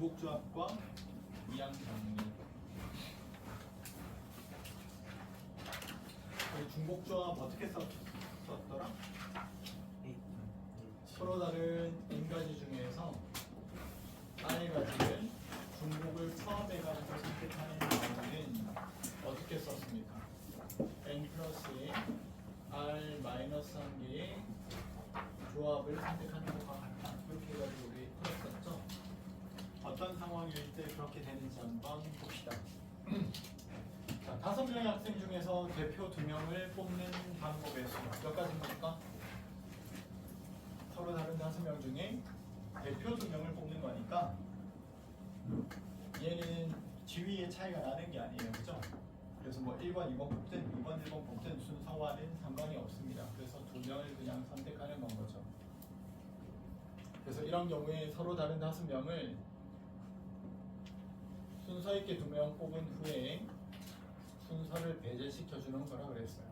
중복조합과 이항정리. 중복조합 어떻게 썼더라? 서로 다른 n가지 중에서 r가지를 중복을 포함해가지고 선택하는 경우는 어떻게 썼습니까? n 플러스 r 마이너스 1개의 조합을 선택하는 것과 같다. 이렇게 해가지고 우리 풀었었죠? 어떤 상황일 때 그렇게 되는지 한번 봅시다. 자, 5명의 학생 중에서 대표 2명을 뽑는 방법의 수 몇 가지입니까? 서로 다른 5명 중에 대표 2명을 뽑는 거니까 얘는 지위의 차이가 나는 게 아니에요. 그죠? 그래서 뭐 1번, 2번 뽑든 2번, 1번 뽑든 순서와는 상관이 없습니다. 그래서 2명을 그냥 선택하는 건 거죠. 그래서 이런 경우에 서로 다른 5명을 순서 있게 2명 뽑은 후에 순서를 배제시켜 주는 거라 그랬어요.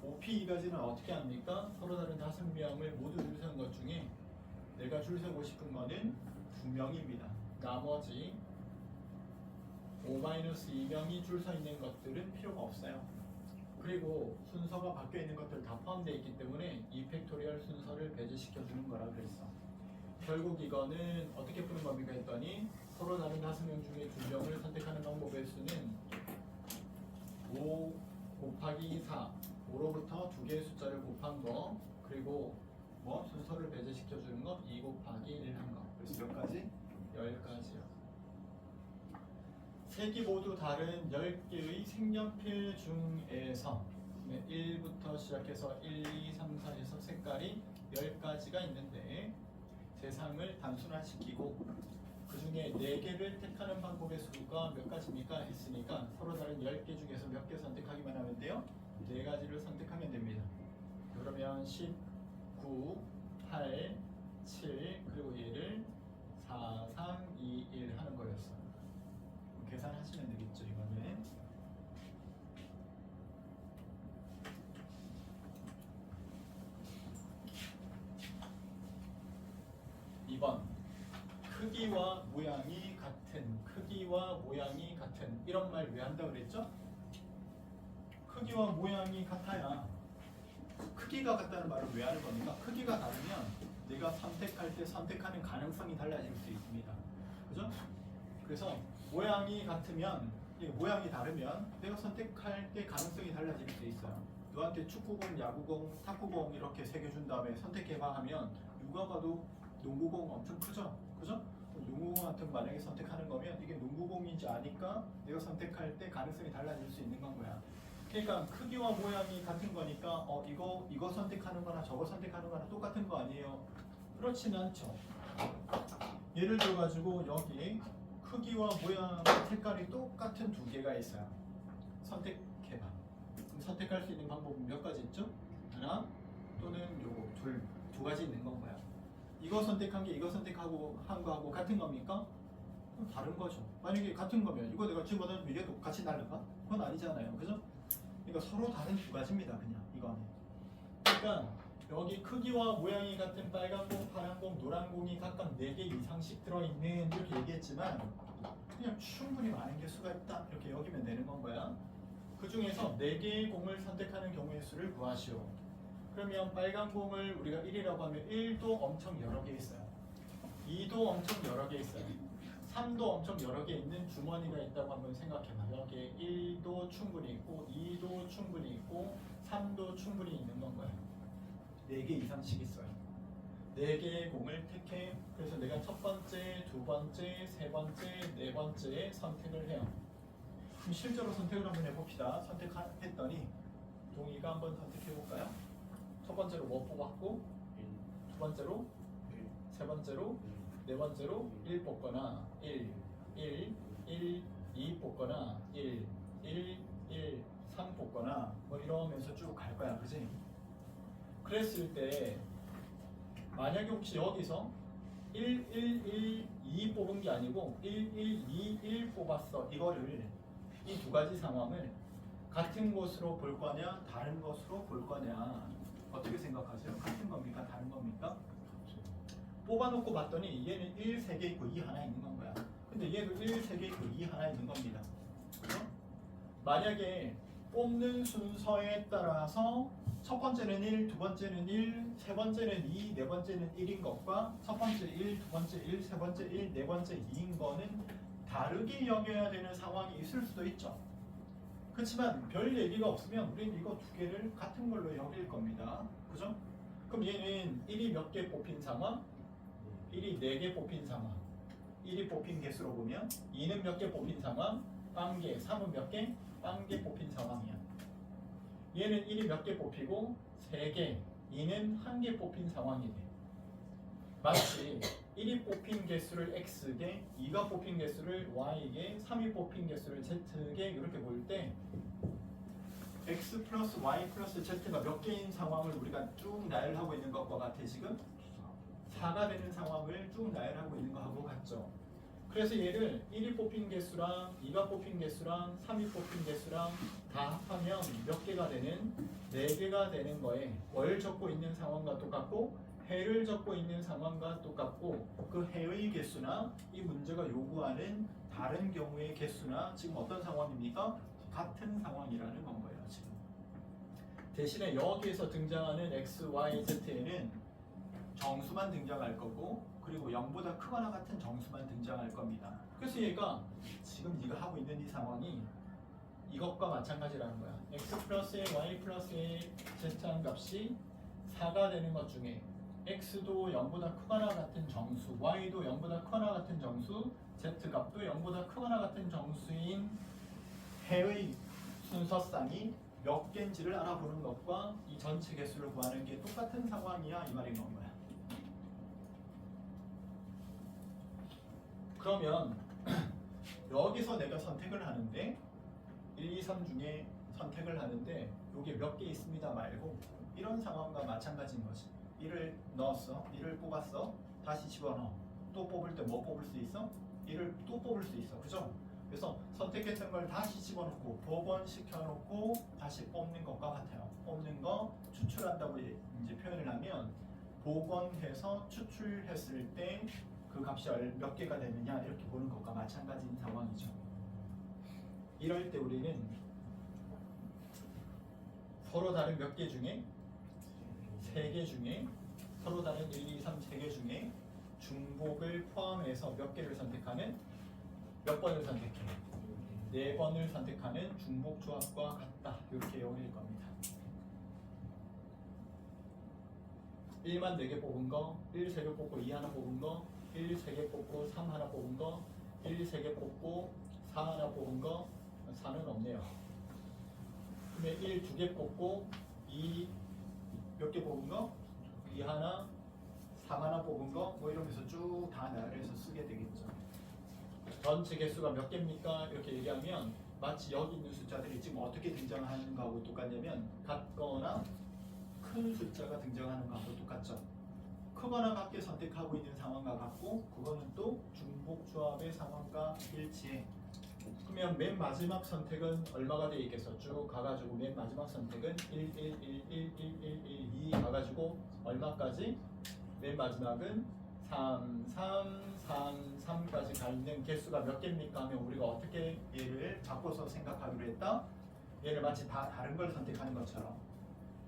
OP 2가지는 어떻게 합니까? 서로 다른 5명을 모두 줄 세운 것 중에 내가 줄 세우고 싶은 거는 2명입니다. 나머지 5-2명이 줄 서 있는 것들은 필요가 없어요. 그리고 순서가 바뀌어 있는 것들 다 포함되어 있기 때문에 2팩토리얼 순서를 배제시켜 주는 거라 그랬어. 결국 이거는 어떻게 푸는 겁니까 했더니 서로 다른 5명 중에 2명을 선택하는 방법의 수는 5 곱하기 4 5로부터 2개의 숫자를 곱한 거 그리고 뭐 순서를 배제시켜 주는 거 2 곱하기 1 한 거. 그래서 몇 가지? 10가지요. 3개 모두 다른 10개의 색연필 중에서 1부터 시작해서 1, 2, 3, 4 해서 색깔이 10가지가 있는데 세상을 단순화시키고 그 중에 4개를 택하는 방법의 수가 몇 가지입니까? 했으니까 서로 다른 10개 중에서 몇 개 선택하기만 하면 돼요? 4가지를 선택하면 됩니다. 그러면 10, 9, 8, 7 그리고 얘를 4, 3, 2, 1 하는 거였어요. 계산하시면 되겠죠. 이거는 2번 크기와 모양이 같은 이런 말 왜 한다고 그랬죠? 크기와 모양이 같아야 크기가 같다는 말을 왜 하는 겁니까? 크기가 다르면 내가 선택할 때 선택하는 가능성이 달라질 수 있습니다. 그죠? 그래서 모양이 같으면 모양이 다르면 내가 선택할 때 가능성이 달라질 수 있어요. 너한테 축구공, 야구공, 탁구공 이렇게 3개 준 다음에 선택해봐 하면 누가 봐도 농구공 엄청 크죠? 그죠? 농구공 같은 거 만약에 선택하는 거면 이게 농구공인지 아니까 내가 선택할 때 가능성이 달라질 수 있는 건 거야. 그러니까 크기와 모양이 같은 거니까 이거 선택하는 거나 저거 선택하는 거나 똑같은 거 아니에요? 그렇진 않죠. 예를 들어 가지고 여기 크기와 모양, 색깔이 똑같은 2개가 있어요. 선택해봐. 그럼 선택할 수 있는 방법은 몇 가지 있죠? 하나 또는 요거 두 가지 있는 건 거야. 이거 선택한 게 이거 선택하고 한 거하고 같은 겁니까? 그럼 다른 거죠. 만약에 같은 거면 이거 내가 집어넣으면 얘도 같이 날라가? 그건 아니잖아요. 그죠? 그러니까 서로 다른 2가지입니다. 그냥 이거는. 그러니까 여기 크기와 모양이 같은 빨간 공, 파란 공, 노란 공이 각각 4개 이상씩 들어있는 이렇게 얘기했지만 그냥 충분히 많은 개수가 있다 이렇게 여기면 되는 건 거야. 그 중에서 4개의 공을 선택하는 경우의 수를 구하시오. 그러면 빨간 공을 우리가 1이라고 하면 1도 엄청 여러 개 있어요. 2도 엄청 여러 개 있어요. 3도 엄청 여러 개 있는 주머니가 있다고 한번 생각해봐. 여기에 1도 충분히 있고 2도 충분히 있고 3도 충분히 있는 건 거예요. 4개 이상씩 있어요. 4개의 공을 택해. 그래서 내가 첫 번째, 두 번째, 세 번째, 네 번째에 선택을 해요. 그럼 실제로 선택을 한번 해봅시다. 선택했더니 동의가 한번 선택해볼까요? 첫 번째로 뭐 뽑았고, 두 번째로, 세 번째로, 네 번째로 1 뽑거나 1, 1, 1, 2 뽑거나 1, 1, 1, 3 뽑거나 뭐 이러면서 쭉 갈 거야. 그지? 그랬을 때 만약에 혹시 여기서 1, 1, 1, 2 뽑은 게 아니고 1, 1, 2, 1 뽑았어. 이거를 이 2가지 상황을 같은 것으로 볼 거냐 다른 것으로 볼 거냐 어떻게 생각하세요? 같은 겁니까? 다른 겁니까? 뽑아놓고 봤더니 얘는 1, 3개 있고 2 하나 있는 건 거야. 근데 얘도 1, 3개 있고 2 하나 있는 겁니다. 그죠? 만약에 뽑는 순서에 따라서 첫 번째는 1, 두 번째는 1, 세 번째는 2, 네 번째는 1인 것과 첫 번째 1, 두 번째 1, 세 번째 1, 네 번째 2인 거는 다르게 여겨야 되는 상황이 있을 수도 있죠. 그렇지만 별 얘기가 없으면 우리는 이거 두 개를 같은 걸로 여길 겁니다. 그죠? 그럼 얘는 1이 몇 개 뽑힌 상황? 1이 4개 뽑힌 상황. 1이 뽑힌 개수로 보면 2는 몇 개 뽑힌 상황? 1개. 3은 몇 개? 1개 뽑힌 상황이야. 얘는 1이 몇 개 뽑히고 3개. 2는 1개 뽑힌 상황이 돼. 마치 1이 뽑힌 개수를 x개, 2가 뽑힌 개수를 y개, 3이 뽑힌 개수를 z개 이렇게 볼 때 x 플러스 y 플러스 z가 몇 개인 상황을 우리가 쭉 나열하고 있는 것과 같아 지금? 4가 되는 상황을 쭉 나열하고 있는 거하고 같죠. 그래서 얘를 1이 뽑힌 개수랑 2가 뽑힌 개수랑 3이 뽑힌 개수랑 다 합하면 몇 개가 되는? 4개가 되는 거에 뭘 적고 있는 상황과 똑같고 해를 적고 있는 상황과 똑같고 그 해의 개수나 이 문제가 요구하는 다른 경우의 개수나 지금 어떤 상황입니까? 같은 상황이라는 건 거예요. 지금 대신에 여기에서 등장하는 x, y, z에는 정수만 등장할 거고 그리고 0보다 크거나 같은 정수만 등장할 겁니다. 그래서 얘가 지금 네가 하고 있는 이 상황이 이것과 마찬가지라는 거야. x 플러스 a, y 플러스 a, z한 값이 4가 되는 것 중에 x도 0보다 크거나 같은 정수, y도 0보다 크거나 같은 정수, z값도 0보다 크거나 같은 정수인 해의 순서쌍이 몇 개인지를 알아보는 것과 이 전체 개수를 구하는 게 똑같은 상황이야 이 말인 건 거야. 그러면 여기서 내가 선택을 하는데 1, 2, 3 중에 선택을 하는데 이게 몇 개 있습니다 말고 이런 상황과 마찬가지인 거지. 1을 넣었어, 1을 뽑았어, 다시 집어넣어. 또 뽑을 때 뭐 뽑을 수 있어? 1을 또 뽑을 수 있어, 그죠? 그래서 선택했던 걸 다시 집어넣고 복원시켜놓고 다시 뽑는 것과 같아요. 뽑는 거 추출한다고 이제 표현을 하면 복원해서 추출했을 때 그 값이 몇 개가 되느냐 이렇게 보는 것과 마찬가지인 상황이죠. 이럴 때 우리는 서로 다른 몇 개 중에 3개 중에 서로 다른 1, 2, 3, 3개 중에 중복을 포함해서 몇 개를 선택하는 몇 번을 선택해? 4번을 선택하는 중복 조합과 같다. 이렇게 여길 겁니다. 1만 4개 뽑은 거, 1, 3개 뽑고 2 하나 뽑은 거, 1, 3개 뽑고 3 하나 뽑은 거, 1, 3개 뽑고 4 하나 뽑은 거, 4는 없네요. 그러면 1, 2개 뽑고 2 몇 개 뽑은 거? 2 하나, 3 하나 뽑은 거, 뭐 이러면서 쭉 다 나열해서 쓰게 되겠죠. 전체 개수가 몇 개입니까? 이렇게 얘기하면 마치 여기 있는 숫자들이 지금 어떻게 등장하는 거하고 똑같냐면 같거나 큰 숫자가 등장하는 거하고 똑같죠. 크거나 같게 선택하고 있는 상황과 같고 그거는 또 중복 조합의 상황과 일치해. 그러면 맨 마지막 선택은 얼마가 되어 있겠어? 쭉 가가지고 맨 마지막 선택은 1, 1, 1, 1, 1, 1, 1, 2 가가지고 얼마까지? 맨 마지막은 3, 3, 3, 3까지 가 있는 개수가 몇 개입니까? 하면 우리가 어떻게 얘를 바꿔서 생각하기로 했다? 얘를 마치 다 다른 걸 선택하는 것처럼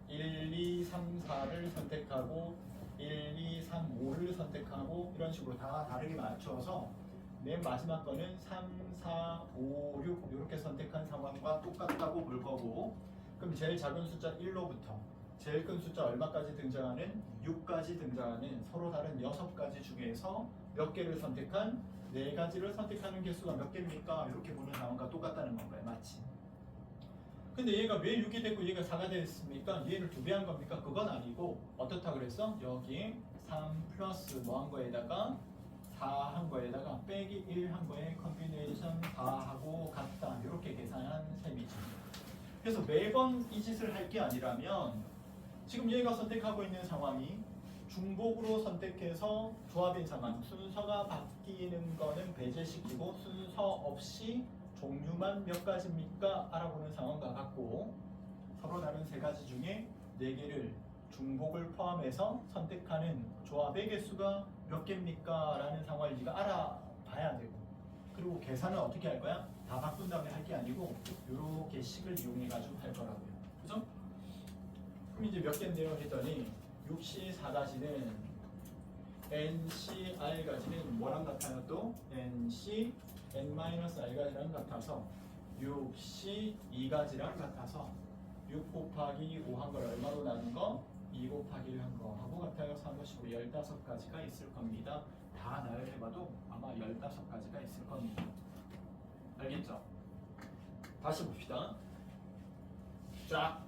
1, 2, 3, 4를 선택하고 1, 2, 3, 5를 선택하고 이런 식으로 다 다르게 맞춰서 맨 마지막 거는 3, 4, 5, 6 이렇게 선택한 상황과 똑같다고 볼 거고 그럼 제일 작은 숫자 1로부터 제일 큰 숫자 얼마까지 등장하는 6까지 등장하는 서로 다른 6가지 중에서 몇 개를 선택한 4가지를 선택하는 개수가 몇 개입니까? 이렇게 보는 상황과 똑같다는 건가요? 마치. 근데 얘가 왜 6이 됐고 얘가 4가 됐습니까? 얘를 2배 한 겁니까? 그건 아니고 어떻다 그랬어? 여기 3 플러스 뭐 한 거에다가 4 한 거에다가 빼기 1 한 거에 컨비네이션 4하고 같다 이렇게 계산한 셈이죠. 그래서 매번 이 짓을 할 게 아니라면 지금 얘가 선택하고 있는 상황이 중복으로 선택해서 조합인 상황 순서가 바뀌는 거는 배제시키고 순서 없이 종류만 몇 가지입니까? 알아보는 상황과 같고 서로 다른 3가지 중에 4개를 중복을 포함해서 선택하는 조합의 개수가 몇 개입니까? 라는 상황을 네가 알아봐야 되고 그리고 계산은 어떻게 할 거야? 다 바꾼 다음에 할 게 아니고 이렇게 식을 이용해 가지고 할 거라고요. 그죠? 그럼 이제 몇 개인데요 했더니 6시 4가지는 NCR까지는 뭐랑 같아요? 또 NC N-R까지랑 같아서 6C 2가지랑 같아서 6 곱하기 5 한 걸 얼마로 나눈 거? 2 곱하기 1 한 거 하고 같아요. 3, 5, 15, 15가지가 있을 겁니다. 다 나열해봐도 아마 15가지가 있을 겁니다. 알겠죠? 다시 봅시다. 쫙.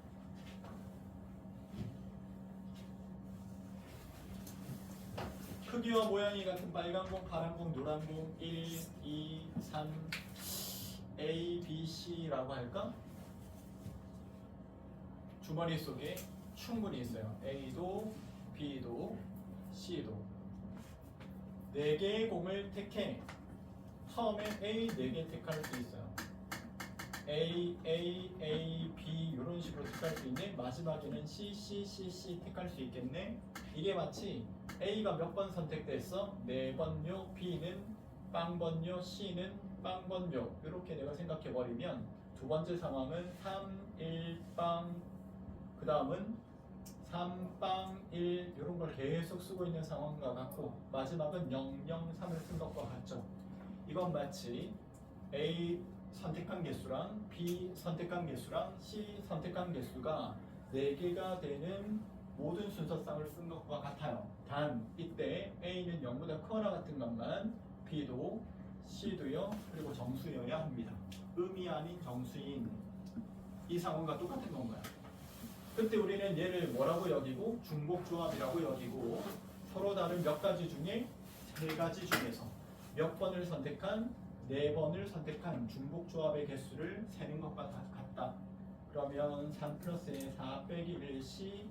크기와 모양이 같은 빨간 공, 파란 공, 노란 공 1, 2, 3 A, B, C라고 할까? 주머니 속에 충분히 있어요. A도 B도 C도 4개의 공을 택해. 처음에 A 4개 택할 수 있어요. A, B 이런 식으로 택할 수 있네. 마지막에는 C, 택할 수 있겠네. 이게 마치 A가 몇 번 선택됐어? 4번요. B는 빵번요. C는 빵번요. 이렇게 내가 생각해버리면 두 번째 상황은 3, 1, 빵 그 다음은 3, 빵, 1 이런 걸 계속 쓰고 있는 상황과 같고 마지막은 0, 0, 3을 쓴 것과 같죠. 이건 마치 A 선택한 개수랑 B 선택한 개수랑 C 선택한 개수가 4개가 되는 모든 순서상을 쓴 것과 같아요. 단 이때 A는 0보다 크거나 같은 것만 B도 C도요. 그리고 정수여야 합니다. 음이 아닌 정수인 이 상황과 똑같은 건가요? 그때 우리는 얘를 뭐라고 여기고 중복조합이라고 여기고 서로 다른 몇 가지 중에 3가지 중에서 몇 번을 선택한 4번을 선택한 중복조합의 개수를 세는 것과 같다. 그러면 3 플러스 4 빼기 1C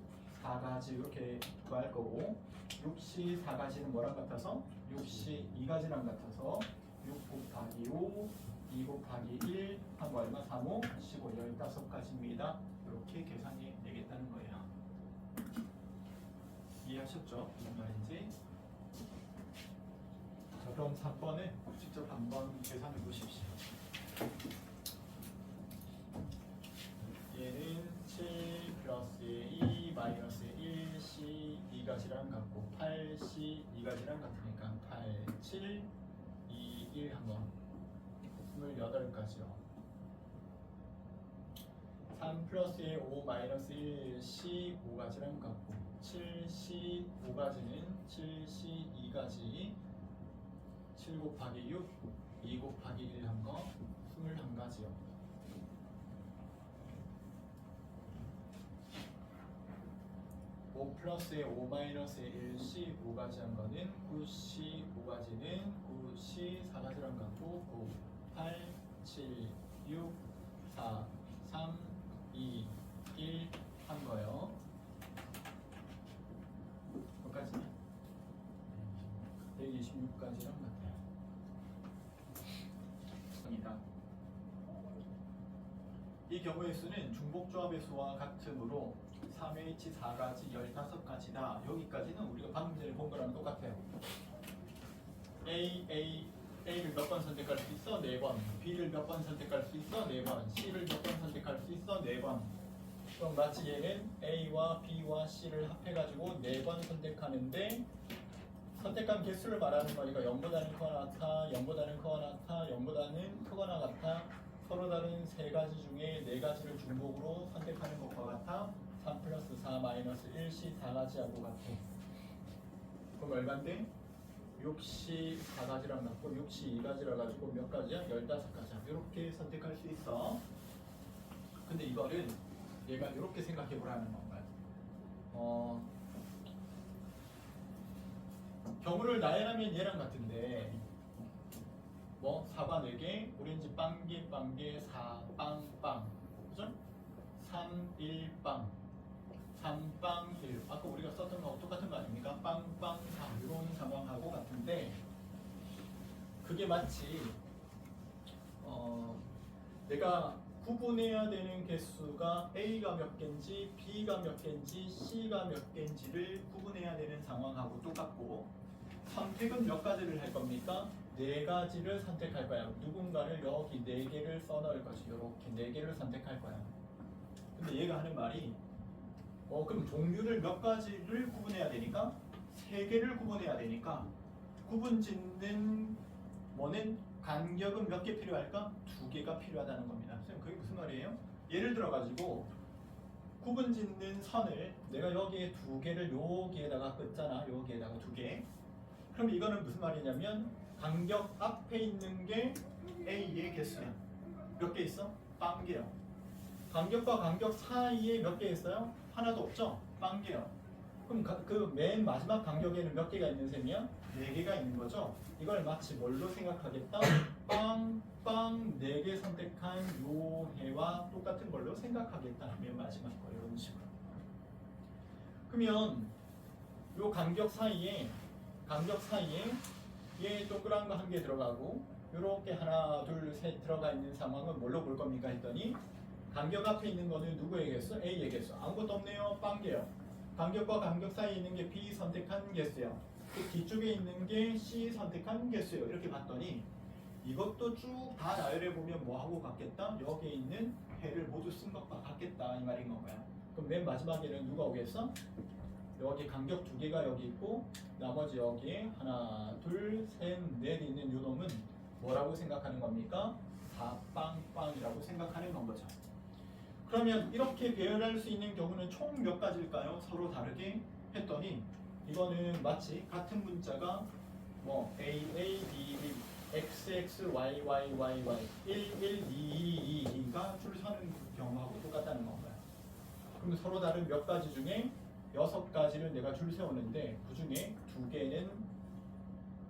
4가지 이렇게 구할 거고 6C 4가지는 뭐랑 같아서 6C 2가지랑 같아서 6 곱하기 5 2 곱하기 1 한 거 얼마? 3, 5, 15, 15가지입니다. 이렇게 계산해 내겠다는 거예요. 이해하셨죠? 무슨 말인지? 자, 그럼 3번은 직접 한번 계산해 보십시오. 얘는 7 플러스 2 마이너스 1C 2가지랑 같고 8C 2가지랑 같으니까 8, 7, 2, 1 한번 28가지요. 3 플러스 5 마이너스 1C 5가지랑 같고 7C 5가지는 7C 2가지 7 곱하기 6 2 곱하기 1 한 거 21가지요. 5 플러스 5 마이너스 1C 5가지 한 거는 9C 5가지는 9C 4가지랑 같고 9, 8, 7, 6, 4, 3, 2, 1 한 거요. 몇 가지? 126가지랑 같아요. 이 경우의 수는 중복조합의 수와 같으므로 3H 4가지 15가지다. 여기까지는 우리가 방금 전에 본 거랑 똑같아요. A를 몇 번 선택할 수 있어? 4번. B를 몇 번 선택할 수 있어? 4번. C를 몇 번 선택할 수 있어? 4번. 그럼 마치 얘는 A와 B와 C를 합해가지고 4번 선택하는데 선택한 개수를 말하는 거니까 0보다는 크거나 같아, 0보다는 크거나 같아, 0보다는 크거나 같아 서로 다른 3가지 중에 4가지를 중복으로 선택하는 것과 같아 3 플러스 4 마이너스 1C 4가지하고 같아. 그럼 얼마인데? 6C 4가지랑 같고 6C 2가지라 가지고 몇 가지야? 15가지야. 이렇게 선택할 수 있어. 근데 이거를 얘가 이렇게 생각해 보라는 건가요? 경우를 나열하면 얘랑 같은데 뭐 사과 4개, 오렌지 빵개, 4, 빵 그죠? 3, 1, 빵 3, 빵, 1 아까 우리가 썼던 거하고 똑같은 거 아닙니까? 빵, 4 이런 상황하고 같은데 그게 마치 내가 구분해야 되는 개수가 A가 몇 개인지 B가 몇 개인지 C가 몇 개인지를 구분해야 되는 상황하고 똑같고 선택은 몇 가지를 할 겁니까? 네 가지를 선택할 거야. 누군가를 여기 네 개를 써넣을 거지. 이렇게 네 개를 선택할 거야. 근데 얘가 하는 말이 그럼 종류를 몇 가지를 구분해야 되니까 세 개를 구분해야 되니까 구분 짓는 뭐는 간격은 몇 개 필요할까? 두 개가 필요하다는 겁니다. 선생님 그게 무슨 말이에요? 예를 들어 가지고 구분 짓는 선을 내가 여기에 두 개를 여기에다가 긋잖아. 여기에다가 두 개. 그럼 이거는 무슨 말이냐면 간격 앞에 있는 게 A의 개수야. 몇 개 있어? 빵 개요. 간격과 간격 사이에 몇 개 있어요? 하나도 없죠? 빵 개요. 그럼 그 맨 마지막 간격에는 몇 개가 있는 셈이야? 네 개가 있는 거죠? 이걸 마치 뭘로 생각하겠다? 빵 네 개 선택한 요 해와 똑같은 걸로 생각하겠다. 맨 마지막 거 이런 식으로. 그러면 요 간격 사이에 얘 동그란 거 한 개 들어가고 요렇게 하나 둘 셋 들어가 있는 상황은 뭘로 볼 겁니까 했더니 간격 앞에 있는 거는 누구의 개수? A의 개수. 아무것도 없네요. 빵 개요. 간격과 간격 사이에 있는 게 B 선택한 개수예요. 그 뒤쪽에 있는 게 C 선택한 개수예요. 이렇게 봤더니 이것도 쭉 다 나열해 보면 뭐하고 같겠다? 여기에 있는 해를 모두 쓴 것과 같겠다 이 말인 건가요? 그럼 맨 마지막에는 누가 오겠어? 여기 간격 두 개가 여기 있고 나머지 여기에 하나 둘 셋 넷 있는 요 놈은 뭐라고 생각하는 겁니까? 4빵빵이라고 생각하는 건 거죠. 그러면 이렇게 배열할 수 있는 경우는 총 몇 가지일까요? 서로 다르게 했더니 이거는 마치 같은 문자가 뭐 A, A, B, B, X, X, Y, Y, Y, Y, 1, 1, 2, 2, 2가 줄 서는 경우하고 똑같다는 건가요? 그럼 서로 다른 몇 가지 중에 6가지를 내가 줄 세우는데 그 중에 2개는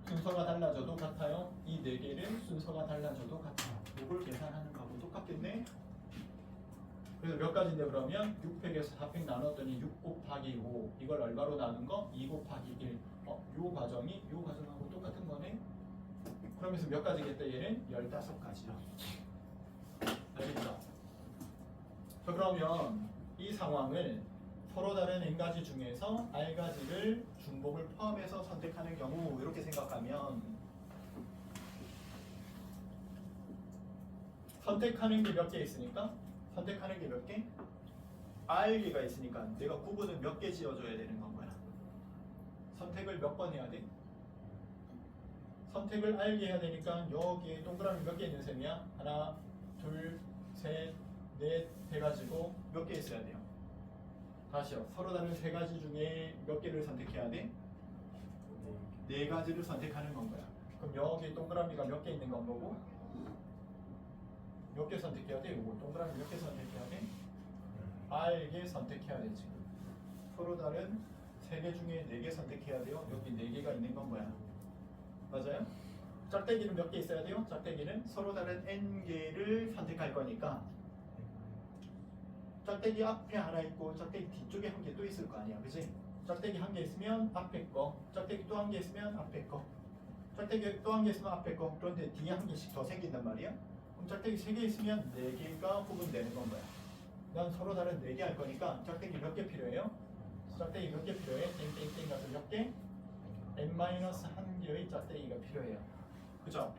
순서가 달라져도 같아요. 이 4개는 순서가 달라져도 같아요. 이걸 계산하는 거하고 똑같겠네? 그래서 몇 가지인데 그러면 6팩에서 4팩 나눴더니 6 곱하기 5 이걸 얼마로 나눈 거? 2 곱하기 1 요 과정이 요 과정하고 똑같은 거네? 그러면서 몇 가지겠다 얘는? 15가지요. 알겠죠? 자 그러면 이 상황을 서로 다른 n가지 중에서 r가지를 중복을 포함해서 선택하는 경우 이렇게 생각하면 선택하는 게 몇 개 있으니까 선택하는 게 몇 개? r개가 있으니까 내가 구분을 몇 개 지어줘야 되는 건 거야. 선택을 몇 번 해야 돼? 선택을 r개 해야 되니까 여기에 동그라미 몇 개 있는 셈이야? 하나, 둘, 셋, 넷 해가지고 몇 개 있어야 돼요? 다시요. 서로 다른 3가지 중에 몇 개를 선택해야 돼? 4가지를 선택하는 건 거야. 그럼 여기 동그라미가 몇 개 있는 건 거고 몇 개 선택해야 돼? 이거 동그라미 몇 개 선택해야 돼? R개 선택해야 돼 지금. 서로 다른 3개 중에 4개 선택해야 돼요. 여기 4개가 있는 건 뭐야? 맞아요? 짝대기는 몇 개 있어야 돼요? 짝대기는 서로 다른 n개를 선택할 거니까 짝대기 앞에 하나 있고 짝대기 뒤쪽에 한 개 또 있을 거 아니야, 그치? 짝대기 한 개 있으면 앞에 거, 짝대기 또 한 개 있으면 앞에 거, 짝대기 또 한 개 있으면 앞에 거. 그런데 뒤에 한 개씩 더 생긴단 말이야. 그럼 짝대기 3개 있으면 4개가 구분되는 건 거야. 난 서로 다른 4개 할 거니까 짝대기 몇 개 필요해요? 짝대기 몇 개 필요해? 땡땡땡 가서 몇 개? n-1개의 짝대기가 필요해요. 그죠?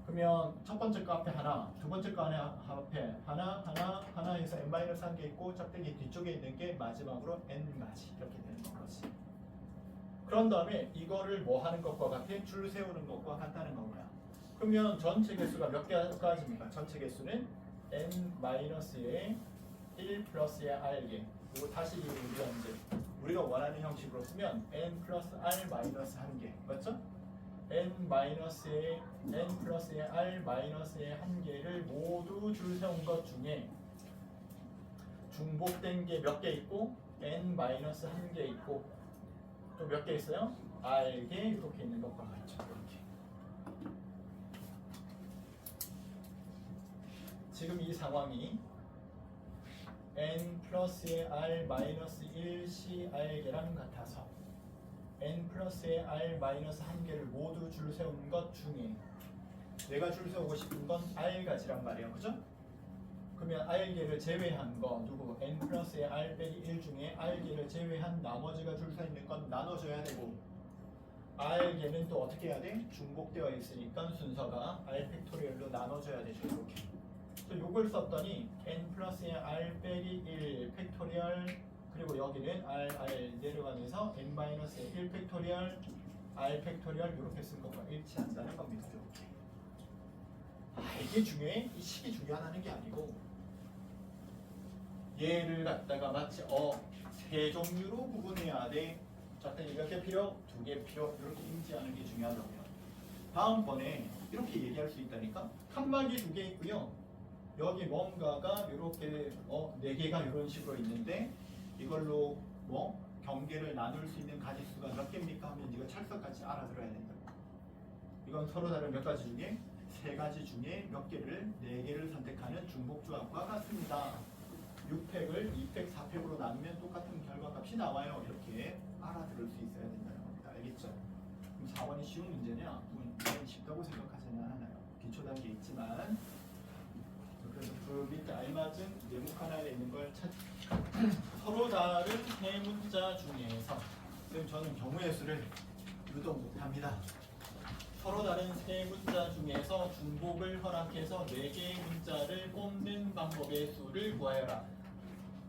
그러면 첫 번째 거 앞에 하나, 두 번째 거 앞에 하나 해서 n-1개 있고 짝대기 뒤쪽에 있는 게 마지막으로 n가지 이렇게 되는 거지. 그런 다음에 이거를 뭐 하는 것과 같아? 줄 세우는 것과 같다는 거야. 그러면 전체 개수가 몇 개까지입니까? 전체 개수는 n-의 1 플러스의 r개. 이거 다시 우리가 원하는 형식으로 쓰면 n 플러스 r 마이너스 1개. 맞죠? n 플러스의 r 마이너스의 1개를 모두 줄 세운 것 중에 중복된 게 몇 개 있고 n 마이너스 1개 있고 또 몇 개 있어요? r개 이렇게 있는 것과 같죠. 이렇게. 지금 이 상황이 n 플러스의 r 마이너스 1c r개랑 같아서 n 플러스의 r 마이너스 1개를 모두 줄 세운 것 중에 내가 줄 세우고 싶은 건 r가지란 말이야, 그죠? 그러면 r개를 제외한 거 누구? n 플러스의 r 빼기 1 중에 r개를 제외한 나머지가 줄 서 있는 건 나눠줘야 되고 R개는 또 어떻게 해야 돼? 중복되어 있으니까 순서가 R 팩토리얼로 나눠줘야 되죠. 이렇게. 그래서 요걸 썼더니 n 플러스 R 빼기 1 팩토리얼 그리고 여기는 R 내려가면서 n 마이너스 1 팩토리얼 R 팩토리얼 이렇게 쓴 것과 일치한다는 겁니다. 이렇게. 이게 중요해? 이 식이 중요하다는 게 아니고 얘를 갖다가 마치 세 종류로 구분해야 돼. 작전이 몇 개 필요? 2개 필요. 이렇게 인지하는 게 중요하다고요. 다음번에 이렇게 얘기할 수 있다니까. 칸막이 2개 있고요. 여기 뭔가가 이렇게 4개가 이런 식으로 있는데 이걸로 경계를 나눌 수 있는 가지수가 몇 개입니까? 하면 이거 철석같이 알아들어야 된다. 이건 서로 다른 몇 가지 중에 3가지 중에 몇 개를 4개를 선택하는 중복조합과 같습니다. 6팩을 2팩, 4팩으로 나누면 똑같은 결과값이 나와요. 이렇게 알아들을 수 있어야 된다는 겁니다. 알겠죠? 그럼 4번이 쉬운 문제냐? 문제는 쉽다고 생각하지는 않아요. 기초 단계 있지만 그래서 그 밑에 알맞은 네모 하나에 있는 걸 서로 다른 세 문자 중에서 지금 저는 경우의 수를 유도 못합니다. 서로 다른 세 문자 중에서 중복을 허락해서 4개의 문자를 뽑는 방법의 수를 구하여라.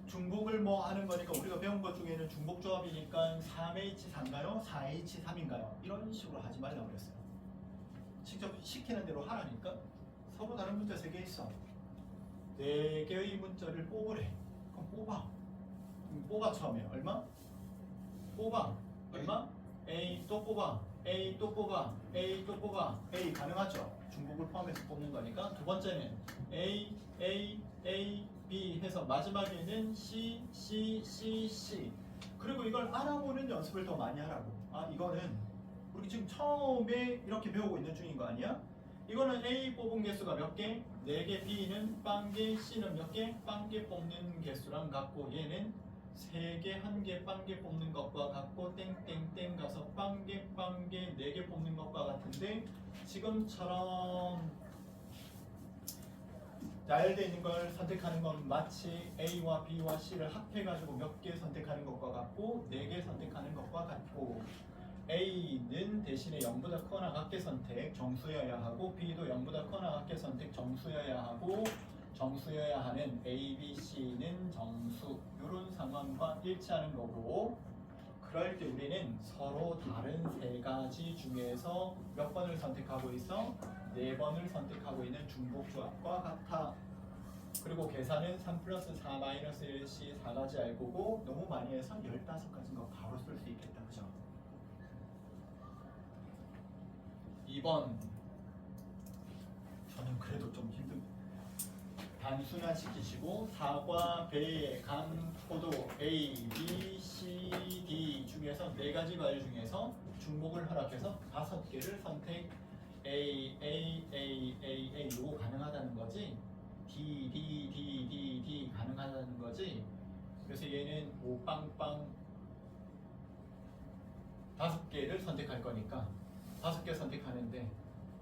중복을 하는 거니까 우리가 배운 것 중에는 중복조합이니까 3H4인가요? 4H3인가요? 이런 식으로 하지 말라고 그랬어요. 직접 시키는 대로 하라니까. 서로 다른 문자 3개 있어. 4개의 문자를 뽑으래. 그럼 뽑아 처음에 얼마? 뽑아 얼마? A 또 뽑아 A 또 뽑아 A 또 뽑아 A 가능하죠? 중복을 포함해서 뽑는 거니까. 두 번째는 A B 해서 마지막에는 C. 그리고 이걸 알아보는 연습을 더 많이 하라고. 이거는 우리 지금 처음에 이렇게 배우고 있는 중인 거 아니야? 이거는 A 뽑은 개수가 몇 개? 4개. B는 빵개, C는 몇 개? 빵개 뽑는 개수랑 같고 얘는 3개, 1개, 빵개 뽑는 것과 같고 땡땡땡 가서 빵개, 4개 뽑는 것과 같은데 지금처럼 나열되어 있는 걸 선택하는 건 마치 A와 B와 C를 합해가지고 몇 개 선택하는 것과 같고 4개 선택하는 것과 같고 A는 대신에 0보다 크거나 같게 선택 정수여야 하고 B도 0보다 크거나 같게 선택 정수여야 하고 정수여야 하는 A, B, C는 정수 이런 상황과 일치하는 거고 그럴 때 우리는 서로 다른 3가지 중에서 몇 번을 선택하고 있어? 4번을 선택하고 있는 중복조합과 같아. 그리고 계산은 3 플러스 4 마이너스 1C 4가지 알고고 너무 많이 해서 15가지인 거 바로 쓸 수 있겠다. 그죠? 2번 저는 그래도 좀 단순화 시키시고 사과, 배, 감, 포도 A, B, C, D 중에서 4가지 과일 중에서 중복을 허락해서 5개를 선택 A 요거 가능하다는 거지. D 가능하다는 거지. 그래서 얘는 오빵빵 5개를 선택할 거니까 5개 선택하는데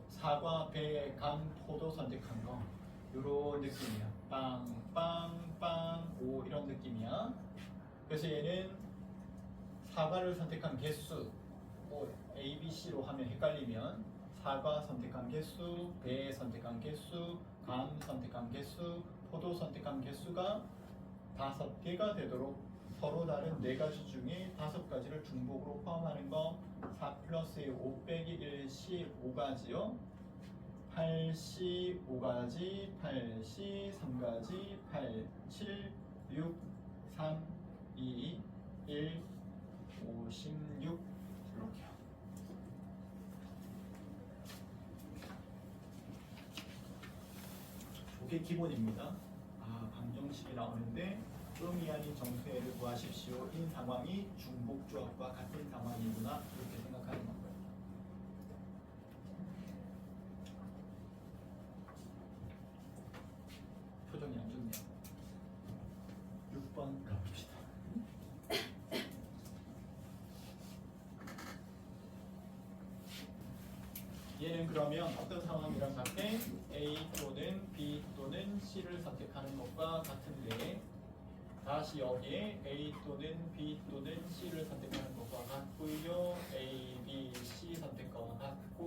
사과, 배, 감, 포도 선택한 거 요런 느낌이야. 빵빵빵 오 이런 느낌이야. 그래서 얘는 사과를 선택한 개수 A, B, C로 하면 헷갈리면 사과 선택한 개수, 배 선택한 개수, 감 선택한 개수, 포도 선택한 개수가 5개가 되도록 서로 다른 4가지 중에 5가지를 중복으로 포함하는 거 4 플러스 5 빼기 1C 5가지요. 8C 5가지, 8C 3가지, 8, 7, 6, 3, 2, 1, 56 이렇게요. 이게 기본입니다. 방정식이 나오는데 음이 아닌 정수해를 구하십시오. 인 상황이 중복조합과 같은 상황이구나 이렇게 생각하는 건가요? 표정이 안 좋네요. 6번 가봅시다. 얘는 그러면 어떤 상황이랑 같아? A 또는 B 또는 C를 선택하는 것과 같은데 다시 여기에 A 또는 B 또는 C를 선택하는 것과 같고요. A, B, C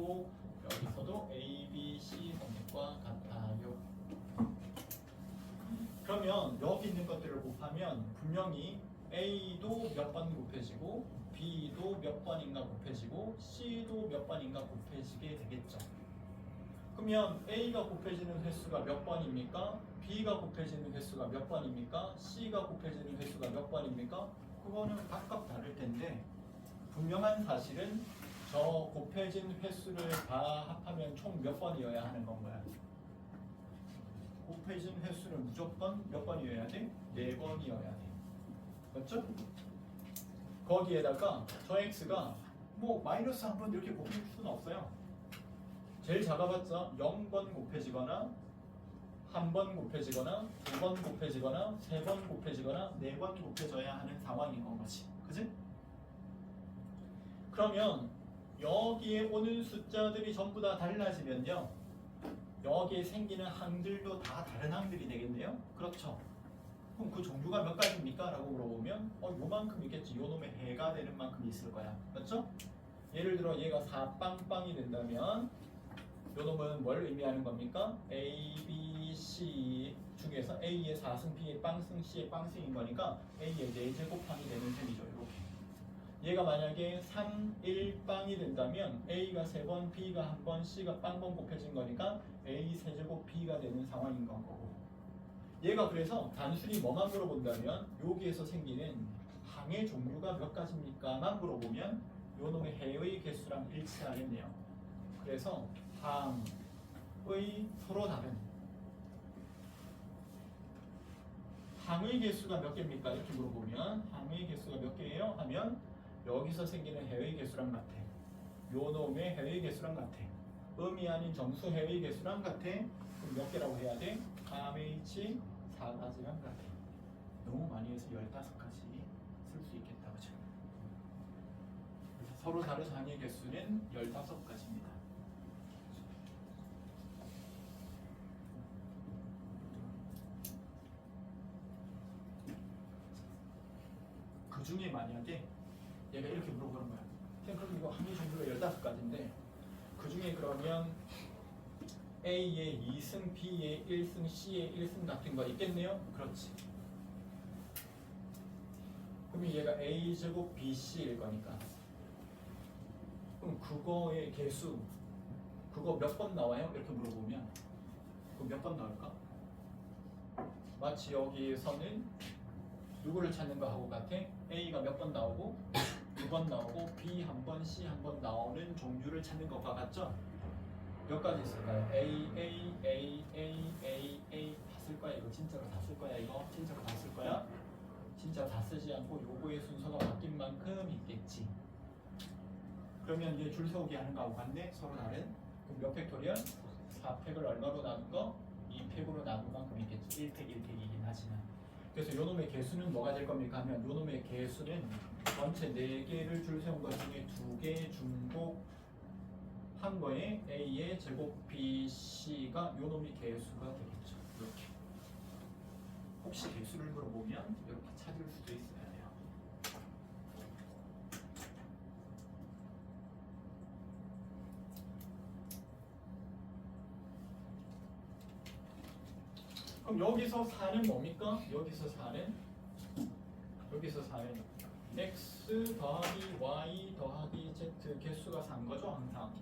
그리고 여기서도 A, B, C 범위과 같아요. 그러면 여기 있는 것들을 곱하면 분명히 A도 몇 번 곱해지고 B도 몇 번인가 곱해지고 C도 몇 번인가 곱해지게 되겠죠. 그러면 A가 곱해지는 횟수가 몇 번입니까? B가 곱해지는 ដ្ឋ수가 몇 번입니까? C가 곱해지는 횟수가 몇 번입니까? 그거는 각각 다를 텐데 분명한 사실은 저 곱해진 횟수를 다 합하면 총 몇 번이어야 하는 건가요? 곱해진 횟수는 무조건 몇 번이어야 돼? 4번이어야 돼. 맞죠? 거기에다가 저 x가 뭐 마이너스 한 번 이렇게 곱해줄 수는 없어요. 제일 작아봤자 0번 곱해지거나 한 번 곱해지거나 2번 곱해지거나 3번 곱해지거나 4번 곱해져야 하는 상황인 건 거지. 그지? 그러면 여기에 오는 숫자들이 전부 다 달라지면요. 여기에 생기는 항들도 다 다른 항들이 되겠네요. 그렇죠. 그럼 그 종류가 몇 가지입니까? 라고 물어보면 요만큼 있겠지. 요놈의 해가 되는 만큼 있을 거야. 맞죠? 예를 들어 얘가 4빵빵이 된다면 요놈은 뭘 의미하는 겁니까? A, B, C 중에서 A의 4승, B의 빵승, C의 빵승인 거니까 A의 4제곱항이 되는 셈이죠. 이렇게. 얘가 만약에 3, 1빵이 된다면 A가 3번, B가 1번, C가 빵번 곱해진 거니까 A 세제곱 B가 되는 상황인 건 거고. 얘가 그래서 단순히 뭐만 물어본다면 여기에서 생기는 항의 종류가 몇 가지입니까?만 물어보면 요놈의 해의 개수랑 일치하겠네요. 그래서 항의 서로 다른 항의 개수가 몇 개입니까? 이렇게 물어보면 항의 개수가 몇 개예요? 하면 여기서 생기는 해의 개수랑 같아. 요놈의 해의 개수랑 같아. 음이 아닌 정수 해의 개수랑 같아. 그럼 몇 개라고 해야 돼? 3H 4가지랑 같아. 너무 많이 해서 15가지 쓸 수 있겠다. 그죠? 그래서 서로 다른 항의 개수는 15가지입니다. 그 중에 만약에 얘가 이렇게 물어보는 거야. 그럼 이거 항의 종류가 15가지인데 그 중에 그러면 A의 2승, B의 1승, C의 1승 같은 거 있겠네요? 그렇지. 그럼 얘가 A제곱 BC일 거니까 그럼 그거의 개수 그거 몇 번 나와요? 이렇게 물어보면 그거 몇 번 나올까? 마치 여기에서는 누구를 찾는 거하고 같아? A가 몇 번 나오고 2번 나오고 B 한 번, C 한 번 나오는 종류를 찾는 것과 같죠? 몇 가지 있을까요? A, A, A, A, A, A 다 쓸 거야. 이거 진짜로 다 쓸 거야. 이거 진짜로 다 쓸 거야. 진짜 다 쓰지 않고 요거의 순서가 바뀐 만큼 있겠지. 그러면 이제 줄 세우기 하는 거하고 같네. 서로 다른. 그럼 몇 팩토리얼? 4팩을 얼마로 나눈 거? 2팩으로 나눈 만큼 있겠지. 1팩, 1팩이긴 하지만. 그래서 요놈의 개수는 뭐가 될 겁니까? 하면 요놈의 개수는 전체 4개를 줄 세운 것 중에 2개 중복 한 거에 A의 제곱 BC가 요놈이 개수가 되겠죠. 이렇게. 혹시 개수를 물어보면 이렇게 찾을 수도 있어야 돼요. 그럼 여기서 4는 뭡니까? 여기서 4는 X 더하기 Y 더하기 Z 개수가 4인 거죠, 항상.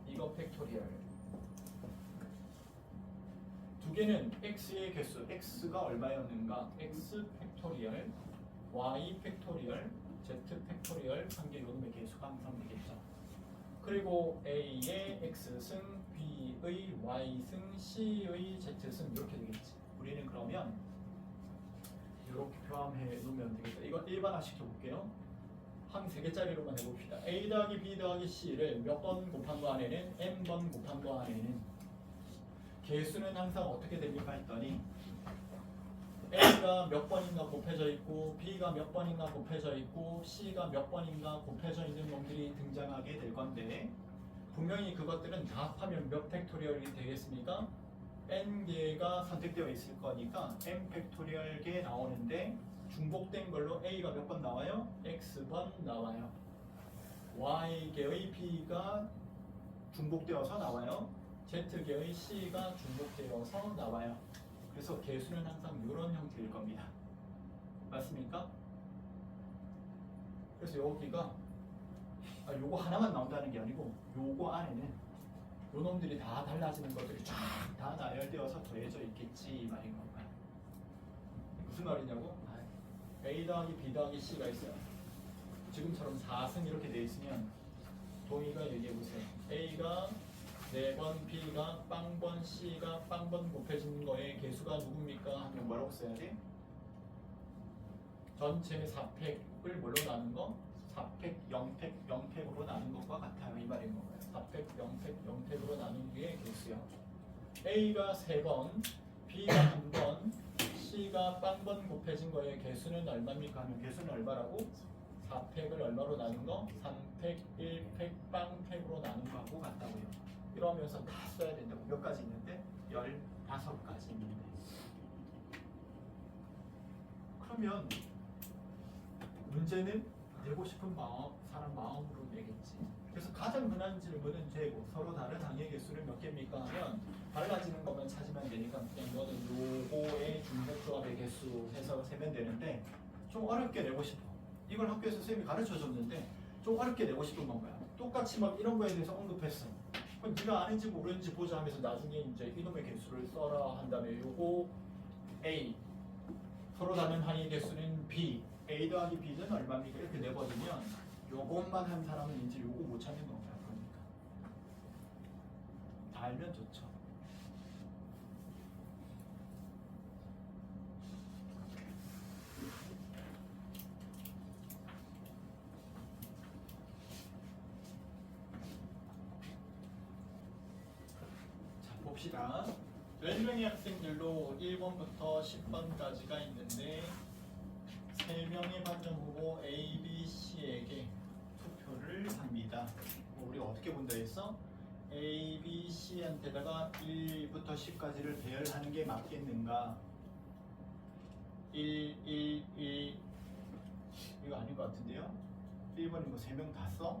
이거 팩토리얼. 두 개는 x의 개수, x가 얼마였는가? x 팩토리얼, y 팩토리얼, z 팩토리얼 한 개 요놈의 개수가 항상 되겠죠. 그리고 a의 x승, b의 y승, c의 z승 이렇게 되겠지. 우리는 그러면 이렇게 표함해 놓으면 되겠다. 이거 일반화 시켜볼게요. 항 3개짜리로만 해봅시다. A 더하기 B 더하기 C를 몇 번 곱한 거 안에는 N번 곱한 거 안에는 개수는 항상 어떻게 됩니까 했더니 A가 몇 번인가 곱해져 있고 B가 몇 번인가 곱해져 있고 C가 몇 번인가 곱해져 있는 놈들이 등장하게 될 건데 분명히 그것들은 다 합하면 몇 팩토리얼이 되겠습니까? N개가 선택되어 있을 거니까 N 팩토리얼 개 나오는데 중복된 걸로 A가 몇 번 나와요? X번 나와요. Y개의 B가 중복되어서 나와요. Z개의 C가 중복되어서 나와요. 그래서 개수는 항상 이런 형태일 겁니다. 맞습니까? 그래서 여기가 요거 하나만 나온다는 게 아니고 요거 안에는 요 놈들이 다 달라지는 것들이 쫙 다 나열되어서 더해져 있겠지 이 말인 건가요? 무슨 말이냐고? A 더하기 B 더하기 C가 있어요. 지금처럼 4승 이렇게 돼 있으면 동의가 얘기해 보세요. A가 4번, B가 빵번, C가 빵번 곱해진 거의 개수가 누굽니까? 하면 뭐라고 써야 돼? 전체 4팩을 뭘로 나눈 거? 4팩, 0팩, 0팩으로 나눈 것과 같아요. 이 말인 건가요? 4팩, 0팩, 0팩으로 나눈 게 개수요. A가 3번, B가 1번, C가 빵번 곱해진 거의 개수는 얼마입니까? 하면 개수는 얼마라고? 4팩을 얼마로 나눈 거? 3팩, 1팩, 빵팩으로 나눈 거하고 같다고요. 이러면서 다 써야 된다고. 몇 가지 있는데? 15가지 있는데. 그러면 문제는 내고 싶은 사람 마음으로 내겠지. 그래서 가장 흔한 질문은 되고 서로 다른 항의 개수를 몇 개입니까? 하면 달라지는 것만 찾으면 되니까 그냥 너는 요거의 중복조합의 개수 해서 세면 되는데 좀 어렵게 내고 싶어. 이걸 학교에서 선생님이 가르쳐줬는데 좀 어렵게 내고 싶은 건가요? 똑같이 막 이런 거에 대해서 언급했어. 그럼 네가 아는지 모르는지 보자 하면서 나중에 이제 이놈의 개수를 써라 한 다음에 요거 A 서로 다른 항의 개수는 B A 더하기 B는 얼마입니까? 이렇게 내버리면 요것만 한 사람은 이제 요거 못 찾는 건가요? 그러니까 다 알면 좋죠. 자 봅시다. 10명의 학생들로 1번부터 10번까지가 있는데 3명의 반점 후보 A, B, C에게 투표를 합니다. 우리가 어떻게 본다 했어? A, B, C한테다가 1부터 10까지를 배열하는 게 맞겠는가? 1, 1, 1 이거 아닌 것 같은데요? 1번이 뭐 3명 다 써?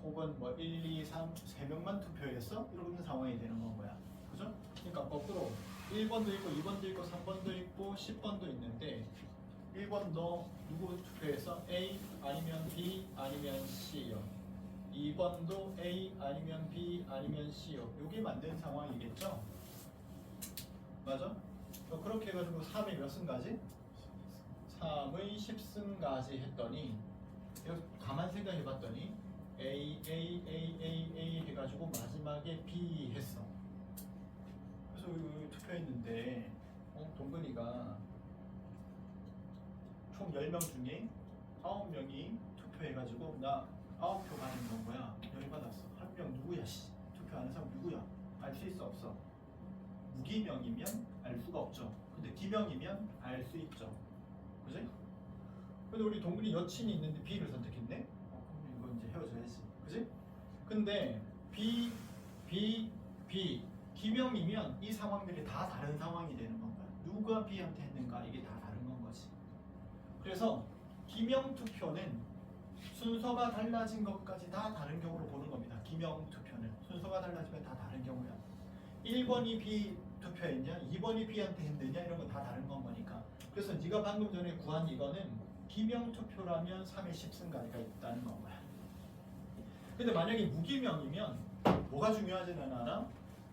혹은 뭐 1, 2, 3, 3명만 투표했어? 이런 상황이 되는 건 거야. 그죠? 그러니까 거꾸로 1번도 있고 2번도 있고 3번도 있고 10번도 있는데 1번 너 누구 투표해서 A 아니면 B 아니면 C요. 2번도 A 아니면 B 아니면 C요. 이게 맞는 상황이겠죠? 맞아? 그렇게 해가지고 3의 몇 승까지? 3의 10승까지 했더니 가만 생각해봤더니 A, A, A, A, A 해가지고 마지막에 B 했어. 그래서 투표했는데 동근이가 총 10명 중에 9명이 투표해가지고 나 9표 받은 건 거야. 열받았어. 한 명 누구야 씨. 투표하는 사람 누구야? 알 수 있어 없어? 무기명이면 알 수가 없죠. 근데 기명이면 알 수 있죠. 그지? 근데 우리 동근이 여친이 있는데 B를 선택했네? 그럼 이거 이제 헤어져야지. 그지? 근데 B, B, B 기명이면 이 상황들이 다 다른 상황이 되는 건가요? 누가 B한테 했는가 이게 다 다른 건 거지. 그래서 기명 투표는 순서가 달라진 것까지 다 다른 경우로 보는 겁니다. 기명 투표는 순서가 달라지면 다 다른 경우야. 1번이 B 투표했냐, 2번이 B한테 했느냐 이런 건 다 다른 건 거니까. 그래서 네가 방금 전에 구한 이거는 기명 투표라면 3의 10승까지가 있다는 건 거야. 근데 만약에 무기명이면 뭐가 중요하지는 않아?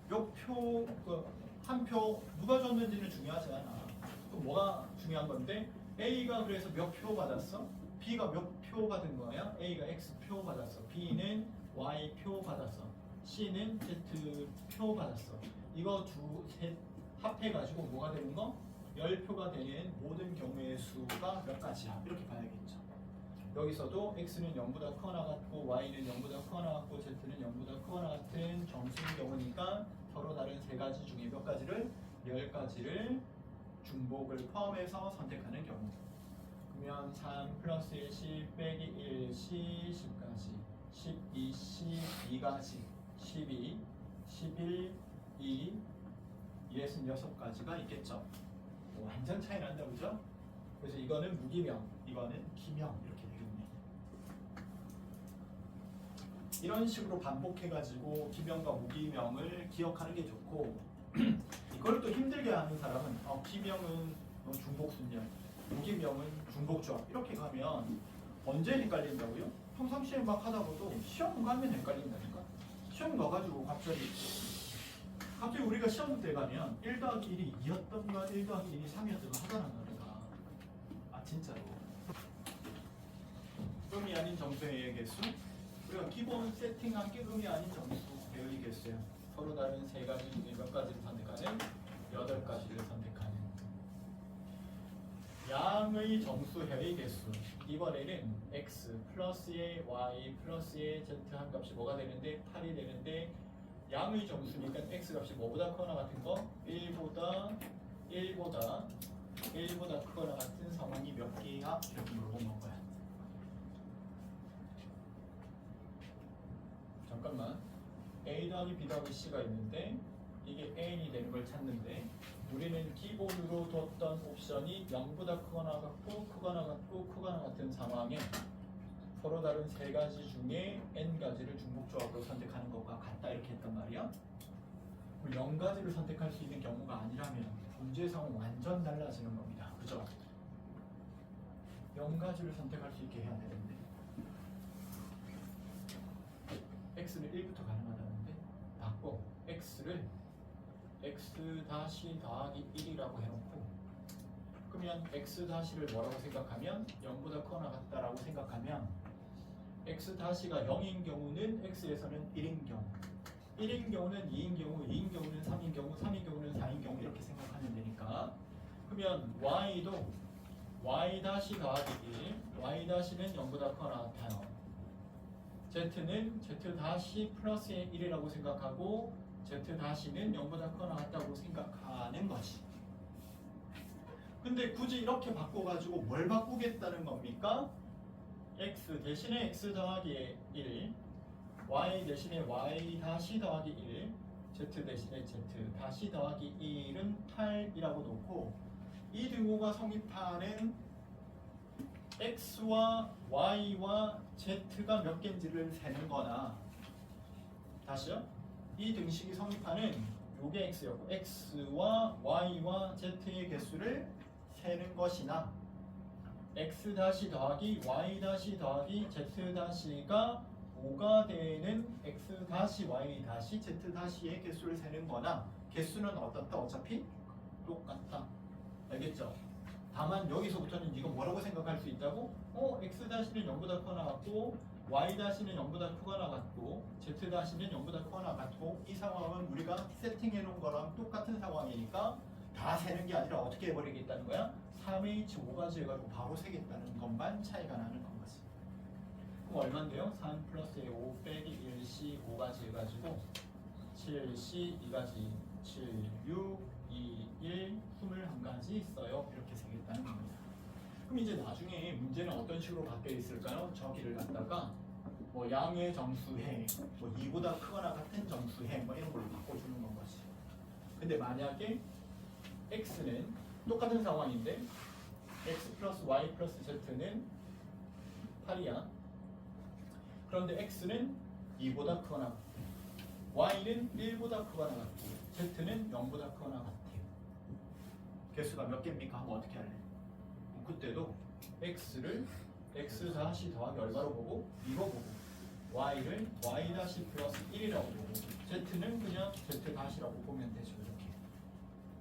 몇 표, 한 표 누가 줬는지는 중요하지 않아. 그럼 뭐가 중요한 건데 A가 그래서 몇 표 받았어? B가 몇 표 받은 거야? A가 X표 받았어. B는 Y표 받았어. C는 Z표 받았어. 이거 셋 합해가지고 뭐가 되는 거? 10표가 되는 모든 경우의 수가 몇 가지야? 이렇게 봐야겠죠. 여기서도 X는 0보다 크거나 같고 Y는 0보다 크거나 같고 Z는 0보다 크거나 같은 정수인 경우니까 서로 다른 세 가지 중에 몇 가지를? 10가지를 중복을 포함해서 선택하는 경우. 그러면 3 플러스 1, 10 빼기 1, C, 10까지 12, C, 2가지 12, 11, 2, 66가지가 있겠죠. 완전 차이 난다 그죠? 그래서 이거는 무기명, 이거는 기명 이렇게 되겠네. 이런 식으로 반복해가지고 기명과 무기명을 기억하는 게 좋고 이걸 또 힘들게 하는 사람은 기명은 중복순열, 무기명은 중복조합 이렇게 가면 언제 헷갈린다고요? 평상시에 막 하다 보도 시험 가면 헷갈린다니까. 시험 가가지고 갑자기 우리가 시험 때 가면 1 더하기 1이 2였던가 1 더하기 1이 3이었던가 하잖아 우리가. 진짜로 음이 아닌 정수의 개수, 우리가 기본 세팅한 게 음이 아닌 정수 배의 개수예요. 서로 다른 세 가지 중에 몇 가지를 선택하는? 8가지를 선택하는 양의 정수해의 개수. 이번에는 x 플러스의 y 플러스의 z 한 값이 뭐가 되는데 8이 되는데 양의 정수니까 x 값이 뭐보다 크거나 같은 거? 1보다 크거나 같은 상황이 몇 개야? 이렇게 물어보는 거야. 잠깐만, a 더하기 b 더하기 c가 있는데 이게 n이 되는 걸 찾는데 우리는 기본으로 뒀던 옵션이 0보다 크거나 같은 상황에 서로 다른 세 가지 중에 n 가지를 중복조합으로 선택하는 것과 같다 이렇게 했단 말이야. 0가지를 선택할 수 있는 경우가 아니라면 문제 상황 완전 달라지는 겁니다. 그죠? 0가지를 선택할 수 있게 해야 되는데 x는 1부터 가능하다는데 바꿔. x를 x 다시 더하기 1이라고 해놓고 그러면 x 다시를 뭐라고 생각하면 0보다 크거나 같다라고 생각하면 x 다시가 0인 경우는 x에서는 1인 경우, 1인 경우는 2인 경우, 2인 경우는 3인 경우, 3인 경우는 4인 경우 이렇게 생각하면 되니까 그러면 y도 y 다시 더하기 1, y 다시는 0보다 크거나 같아요. z는 z 다시 플러스의 1이라고 생각하고 z 다시는 0보다 크거나 같다고 생각하는 것이. 근데 굳이 이렇게 바꿔가지고 뭘 바꾸겠다는 겁니까? x 대신에 x 더하기 1, y 대신에 y 다시 더하기 1, z 대신에 z 다시 더하기 1은 8이라고 놓고 이 등호가 성립하는 x와 y와 z가 몇 개인지를 세는 거나, 다시요? 이 등식이 성립하는 요게 x였고 x와 y와 z의 개수를 세는 것이나 x 다시 더하기 y 다시 더하기 z 다시가 5가 되는 x 다시 y 다시 z 다시의 개수를 세는 거나 개수는 어떻다? 어차피 똑같다. 알겠죠? 다만 여기서부터는 이거 뭐라고 생각할 수 있다고? x 다시는 0보다 크거나 같고 y 다시는 0보다 크거나 같고 z 다시는 0보다 크거나 같고 이 상황은 우리가 세팅해 놓은 거랑 똑같은 상황이니까 다 세는 게 아니라 어떻게 해버리겠다는 거야? 3H5가지 해가지고 바로 세겠다는 것만 차이가 나는 건 거지. 그럼 얼만데요? 3 플러스에 5 빼기 1C 5가지 해가지고 7C 2가지 7, 6, 2, 1, 21가지 있어요. 이렇게 세겠다는 겁니다. 그럼 이제 나중에 문제는 어떤 식으로 바뀌어 있을까요? 저기를 갖다가 뭐 양의 정수해, 뭐 2보다 크거나 같은 정수해, 뭐 이런 걸로 바꿔주는 건 거지. 근데 만약에 x는 똑같은 상황인데 x 플러스 y 플러스 z는 8이야. 그런데 x는 2보다 크거나 같고 y는 1보다 크거나 같고 z는 0보다 크거나 같아요. 개수가 몇 개입니까? 하면 어떻게 할래? 그때도 x를 x 다시 더하기 얼마로 보고? 이거 보고 y를 y 다시 플러스 1이라고 보고 z는 그냥 z 다시라고 보면 되죠. 이렇게.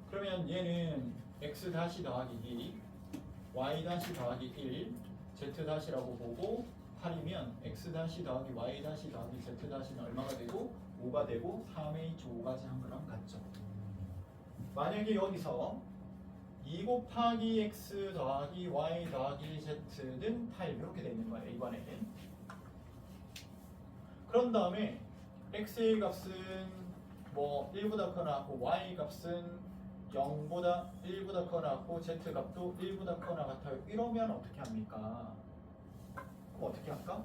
그러면 얘는 x 다시 더하기 2, y 다시 더하기 1, z 다시라고 보고 8이면 x 다시 더하기 y 다시 더하기 z 다시는 얼마가 되고? 5가 되고 3H5까지 한 거랑 같죠. 만약에 여기서 2 곱하기 x 더하기 y 더하기 z는 8 이렇게 되는 거예요. 이번에는. 그런 다음에 x의 값은 뭐 1보다 크거나 같고 y 값은 0보다 1보다 크거나 같고 z 값도 1보다 크거나 같아요. 이러면 어떻게 합니까? 그럼 어떻게 할까?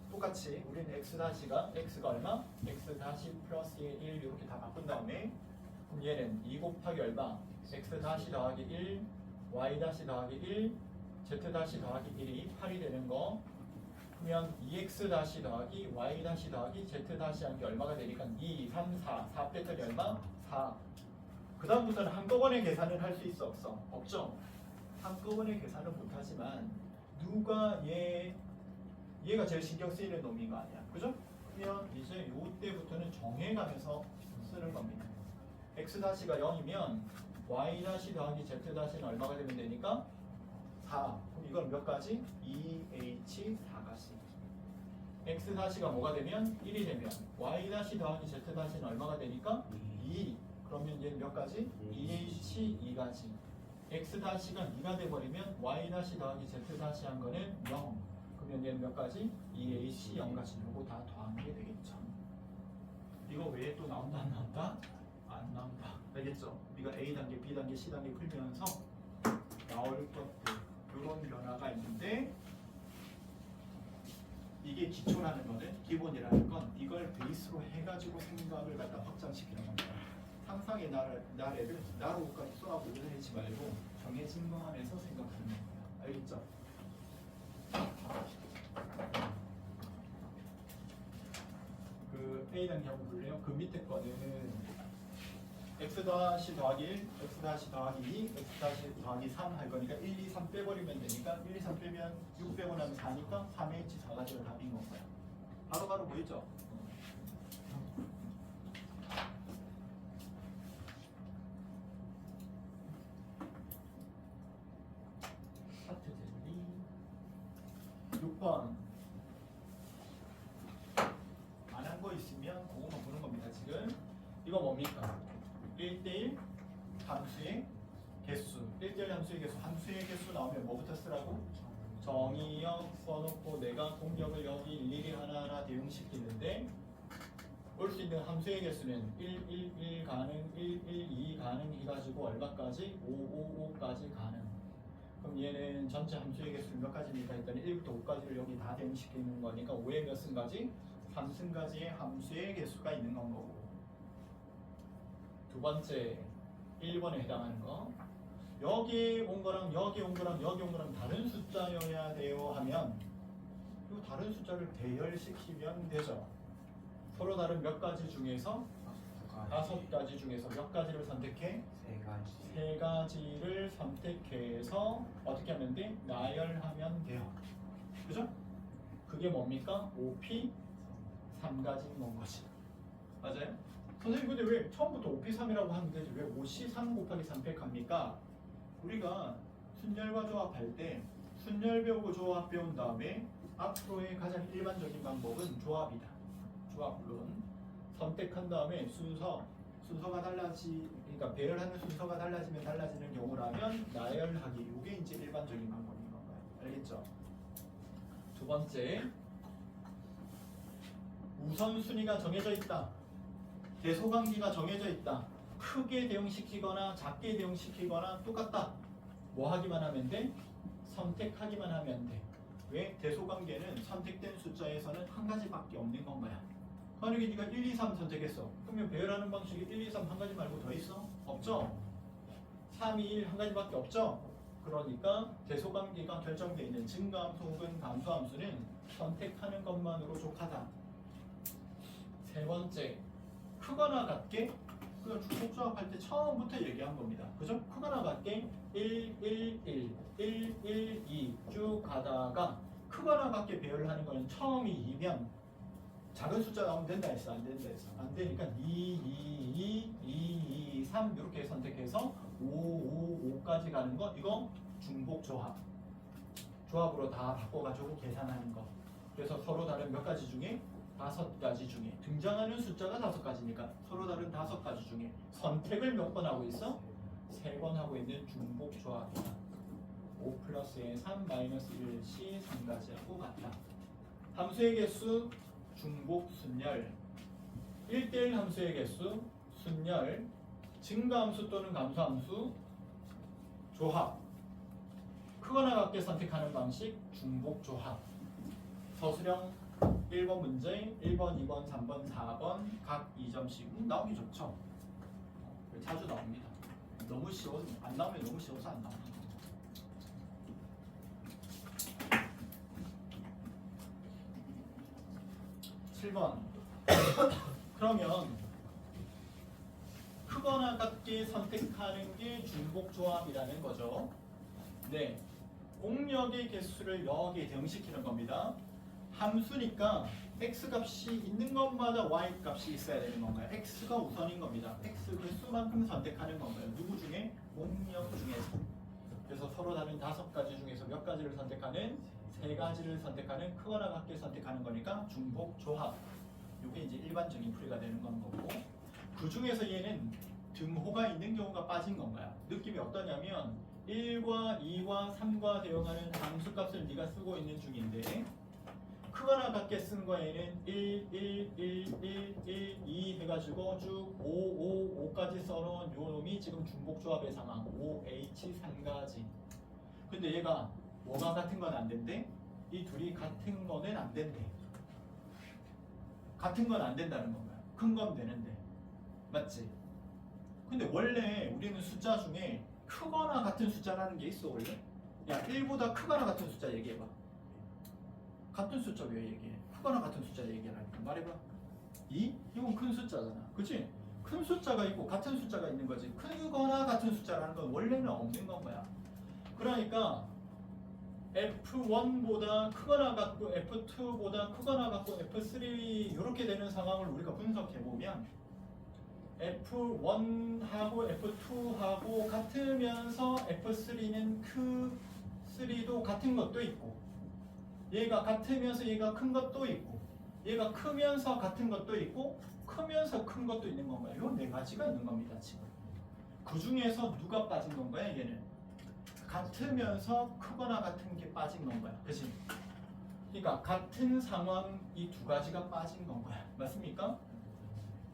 똑같이 우리는 x 다시가 x가 얼마? x 다시 플러스 1 이렇게 다 바꾼 다음에 그럼 얘는 2 곱하기 얼마? x 다시 더하기 1, y 다시 더하기 1, z 다시 더하기 1이 8이 되는 거. 그러면 2x 다시 더하기 y 다시 더하기 z 다시 한 게 얼마가 되니까 2, 3, 4. 4 뺐더니 얼마? 4. 그 다음부터는 한꺼번에 계산을 할 수 있어 없어? 없죠? 한꺼번에 계산을 못하지만 누가 얘가 제일 신경 쓰이는 놈인 거 아니야, 그죠? 그러면 이제 요때부터는 정해가면서 쓰는 겁니다. x 다시가 0이면 y 다시 더하기 z 다시는 얼마가 되면 되니까 4. 그럼 이건 몇 가지? 2h 4가지. x 다시가 뭐가 되면 1이 되면 y 다시 더하기 z 다시는 얼마가 되니까 2. 그러면 얘는 몇 가지? 2h 2가지. x 다시가 2가 돼버리면 y 다시 더하기 z 다시 한 거는 0. 그러면 얘는 몇 가지? 2h 0가지. 요거 다 더하는 게 되겠죠. 이거 외에 또 나온다 안 나온다? 안 나온다. 알겠죠? 우리가 A 단계, B 단계, C 단계 풀면서 나올 것들 이런 변화가 있는데 이게 기초라는 거는 기본이라는 건 이걸 베이스로 해가지고 생각을 갖다 확장시키는 겁니다. 상상의 나래를 나로까지 쏘아보려 하지 말고 정해진 거 안에서 생각하는 겁니다. 알겠죠? 그 A 단계 한번 볼래요? 그 밑에 거는 x 다시 더하기 1, x 다시 더하기 2, x 다시 더하기 3 할 거니까 1, 2, 3 빼버리면 되니까 1, 2, 3 빼면 6 빼고 나면 4니까 3h 4가지가 답인 건가요? 바로바로 보이죠? 하트 젤리 6번 안 한 거 있으면 그거만 보는 겁니다. 지금 이거 뭡니까? 1대1 함수의 개수 1대1 함수의 개수 함수의 개수 나오면 뭐부터 쓰라고? 정의역 써놓고 내가 공격을 여기 일일이 하나하나 대응시키는데 올 수 있는 함수의 개수는 1, 1, 1 가능, 1, 1, 2 가능 해가지고 얼마까지? 5, 5, 5까지 가능. 그럼 얘는 전체 함수의 개수를 몇 가지입니까? 했더니 1부터 5까지를 여기 다 대응시키는 거니까 5의 몇 승까지? 3승까지의 함수의 개수가 있는 건 거고. 두 번째 1번에 해당하는 거 여기 온 거랑 여기 온 거랑 여기 온 거랑 다른 숫자여야 돼요 하면 이 다른 숫자를 대열시키면 되죠. 서로 다른 몇 가지 중에서 5가지 중에서 몇 가지를 선택해? 3 가지를 선택해서 어떻게 하면 돼? 나열하면 돼요. 그죠? 그게 뭡니까? 5P 3가지인 건 거지. 맞아요? 선생님 근데 왜 처음부터 5P3이라고 하면 되지 왜 5C 3 곱하기 3팩 합니까? 우리가 순열과 조합할 때 순열 배우고 조합 배운 다음에 앞으로의 가장 일반적인 방법은 조합이다. 조합론 선택한 다음에 순서가 그러니까 배열하는 순서가 달라지면 달라지는 경우라면 나열하기 이게 이제 일반적인 방법인 건가요? 알겠죠? 두 번째 우선순위가 정해져 있다. 대소관계가 정해져 있다. 크게 대응시키거나 작게 대응시키거나 똑같다. 뭐 하기만 하면 돼? 선택하기만 하면 돼. 왜? 대소관계는 선택된 숫자에서는 한 가지밖에 없는 건가요? 만약에 네가 1, 2, 3 선택했어. 그러면 배열하는 방식이 1, 2, 3 한 가지 말고 더 있어? 없죠? 3, 2, 1 한 가지밖에 없죠? 그러니까 대소관계가 결정되어 있는 증가함수 혹은 감소함수는 선택하는 것만으로 족하다. 세 번째 크거나 같게 그냥 중복조합할 때 처음부터 얘기한 겁니다. 그죠? 크거나 같게 1, 1, 1, 1, 1, 2 쭉 가다가 크거나 같게 배열을 하는 거는 처음이 2면 작은 숫자 나오면 된다 했어? 안 된다 했어? 안 되니까 2, 2, 2, 2, 2, 3 이렇게 선택해서 5, 5, 5까지 가는 거 이거 중복조합 조합으로 다 바꿔가지고 계산하는 거. 그래서 서로 다른 몇 가지 중에 5가지 중에 등장하는 숫자가 5가지니까 서로 다른 5가지 중에 선택을 몇 번 하고 있어? 3번 하고 있는 중복조합이다. 5 플러스에 3 마이너스 1C 3가지하고 같다. 함수의 개수 중복 순열 1대1 함수의 개수 순열 증가함수 또는 감소함수 조합 크거나 같게 선택하는 방식 중복조합 서술형 1번 문제 1번, 2번, 3번, 4번 각 2점씩 나오기 좋죠. 자주 나옵니다. 너무 쉬워 안 나오면 너무 쉬워서 안 나옵니다. 7번. 그러면 크거나 같게 선택하는 게 중복 조합이라는 거죠. 네. 공역의 개수를 여기에 대응시키는 겁니다. 함수니까 x 값이 있는 것마다 y 값이 있어야 되는 건가요? x가 우선인 겁니다. x 개수만큼 선택하는 건가요? 누구 중에? 공역 중에서. 그래서 서로 다른 5가지 중에서 몇 가지를 선택하는? 3가지를 선택하는, 크거나 같게 선택하는 거니까 중복 조합. 이게 이제 일반적인 풀이가 되는 건 거고, 그 중에서 얘는 등호가 있는 경우가 빠진 건가요? 느낌이 어떠냐면 1과 2와 3과 대응하는 함수값을 네가 쓰고 있는 중인데 크거나 같게 쓴 거에는 1, 1, 1, 1, 1, 2 해가지고 쭉 5, 5, 5까지 써놓은 요 놈이 지금 중복조합의 상황 5H 3가지. 근데 얘가 뭐가 같은 건 안 된대? 이 둘이 같은 거는 안 된대. 같은 건 안 된다는 건가요? 큰 건 되는데. 맞지? 근데 원래 우리는 숫자 중에 크거나 같은 숫자라는 게 있어 원래? 야 1보다 크거나 같은 숫자 얘기해봐. 같은 숫자 왜 얘기해? 크거나 같은 숫자 얘기하라니까 말해봐. 2? 이건 큰 숫자잖아. 그치? 큰 숫자가 있고 같은 숫자가 있는 거지. 크거나 같은 숫자라는 건 원래는 없는 건 거야. 그러니까 F1보다 크거나 같고 F2보다 크거나 같고 F3 이렇게 되는 상황을 우리가 분석해보면 F1하고 F2하고 같으면서 F3는 크 3도 같은 것도 있고 얘가 같으면서 얘가 큰 것도 있고 얘가 크면서 같은 것도 있고 크면서 큰 것도 있는 건가요? 요 4가지가 있는 겁니다 지금. 그 중에서 누가 빠진 건가요? 얘는 같으면서 크거나 같은 게 빠진 건가요? 그치? 그러니까 같은 상황 이 2가지가 빠진 건가요? 맞습니까?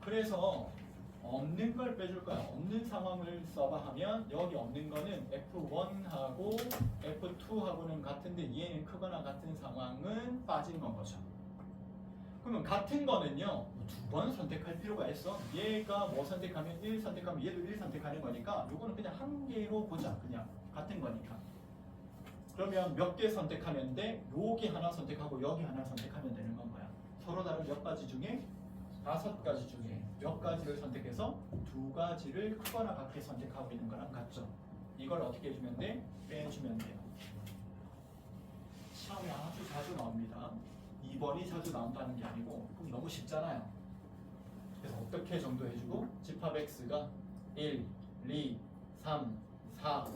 그래서 없는 걸 빼줄 거야. 없는 상황을 써봐 하면 여기 없는 거는 F1하고 F2하고는 같은데 얘는 크거나 같은 상황은 빠진 건 거죠. 그러면 같은 거는요 2번 선택할 필요가 있어. 얘가 뭐 선택하면 1 선택하면 얘도 1 선택하는 거니까 요거는 그냥 한 개로 보자. 그냥 같은 거니까. 그러면 몇 개 선택하면 돼? 여기 하나 선택하고 여기 하나 선택하면 되는 건 거야. 서로 다른 몇 가지 중에 5가지 중에 몇 가지를 선택해서 2가지를 크거나 같게 선택하고 있는 거랑 같죠. 이걸 어떻게 해주면 돼? 빼주면 돼요. 시험에 아주 자주 나옵니다. 2번이 자주 나온다는 게 아니고 너무 쉽잖아요. 그래서 어떻게 정도 해주고 집합 x가 1, 2, 3, 4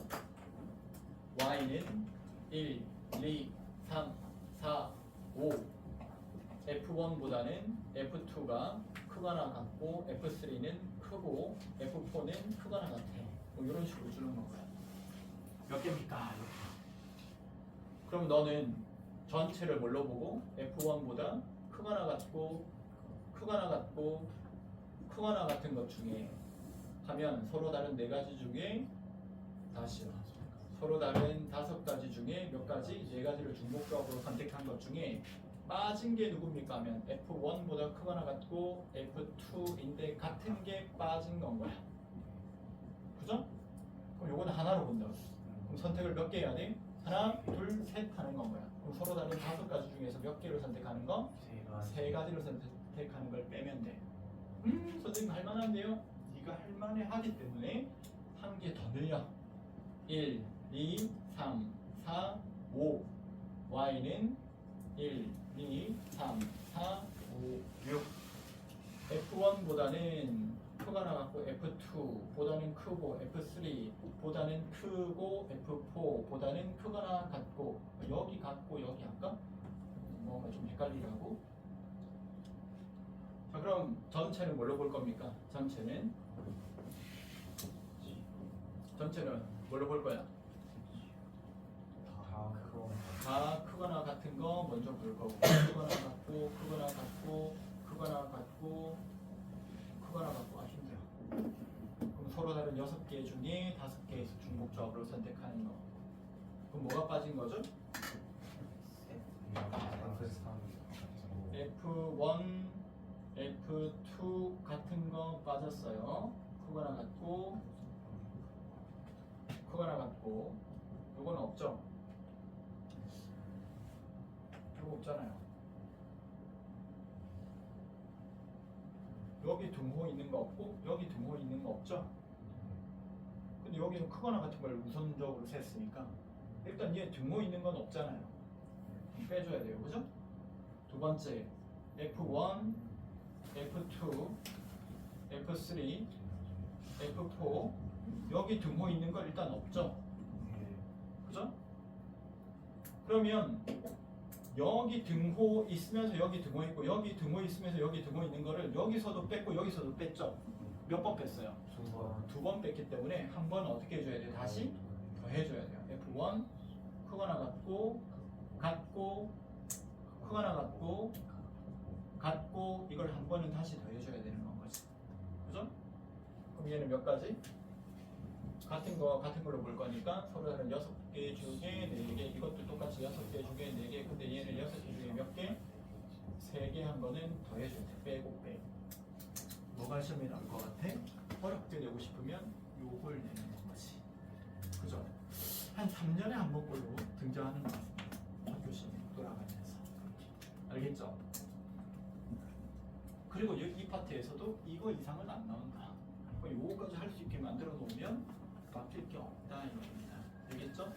y는 1, 2, 3, 4, 5 F1보다는 F2가 크거나 같고 F3는 크고 F4는 크거나 같아. 뭐 이런 식으로 주는 건가요? 몇 개입니까? 이렇게. 그럼 너는 전체를 뭘로 보고 F1보다 크거나 같고 크거나 같고 크거나 같은 것 중에 하면 서로 다른 4가지 중에 다시요. 서로 다른 5가지 중에 몇 가지? 4가지를 중복적으로 선택한 것 중에 빠진 게 누굽니까 하면 F1보다 크거나 같고 F2인데 같은 게 빠진 건 거야. 그죠? 그럼 요거는 하나로 본다고. 그럼 선택을 몇 개 해야 돼? 하나, 둘, 셋 하는 건 거야. 그럼 서로 다른 5가지 중에서 몇 개를 선택하는 거? 3가지를 선택하는 걸 빼면 돼. 선생님 할만한데요? 네가 할만해 하기 때문에 한 개 더 늘려. 1, 2, 3, 4, 5 Y는 1, 2, 3, 4, 5, 6 F1보다는 크거나 같고 F2보다는 크고 F3보다는 크고 F4보다는 크거나 같고 여기 같고 여기 할까? 뭔가 좀 헷갈리라고. 자 그럼 전체는 뭘로 볼 겁니까? 전체는 뭘로 볼 거야? 다 크거나 같은 거 먼저 볼 거고 크거나 같고 크거나 같고 크거나 같고 크거나 같고. 아 힘들어. 그럼 서로 다른 6개 중에 5개에서 중복조합으로 선택하는 거. 그럼 뭐가 빠진 거죠? F1, F2 같은 거 빠졌어요. 크거나 같고 크거나 같고 요거는 없죠? 요거 없잖아요. 여기 등호 있는 거 없고 여기 등호 있는 거 없죠? 근데 여기는 크거나 같은 걸 우선적으로 셌으니까 일단 얘 등호 있는 건 없잖아요. 빼줘야 돼요. 그죠? 두 번째 F1, F2, F3, F4 여기 등호 있는 거 일단 없죠? 그죠? 그러면 여기 등호 있으면서 여기 등호 있고 여기 등호 있으면서 여기 등호 있는 거를 여기서도 뺐고 여기서도 뺐죠? 몇 번 뺐어요? 두 번 뺐기 때문에 한 번 어떻게 해줘야 돼요? 다시 더해줘야 돼요. F1 크거나 같고 크거나 같고 이걸 한 번은 다시 더해줘야 되는 건 거지. 그죠? 그럼 얘는 몇 가지? 같은 거 같은 걸로 볼 거니까 서로 다른 6개 중에 4개 이것도 똑같이 6개 중에 4개 근데 얘는 6개 중에 몇 개? 3개 한 거는 더해줘야 돼. 빼고 뭐가 시험에 나올 것 같아? 어렵게 내고 싶으면 요걸 내는 거지. 그죠? 한 3년에 한 번꼴로 등장하는 것 같습니다. 학교 시험에 돌아가면서. 알겠죠? 그리고 이 파트에서도 이거 이상은 안 나온다. 요거까지 할 수 있게 만들어 놓으면 바뀔 게 없다 이겁니다. 알겠죠?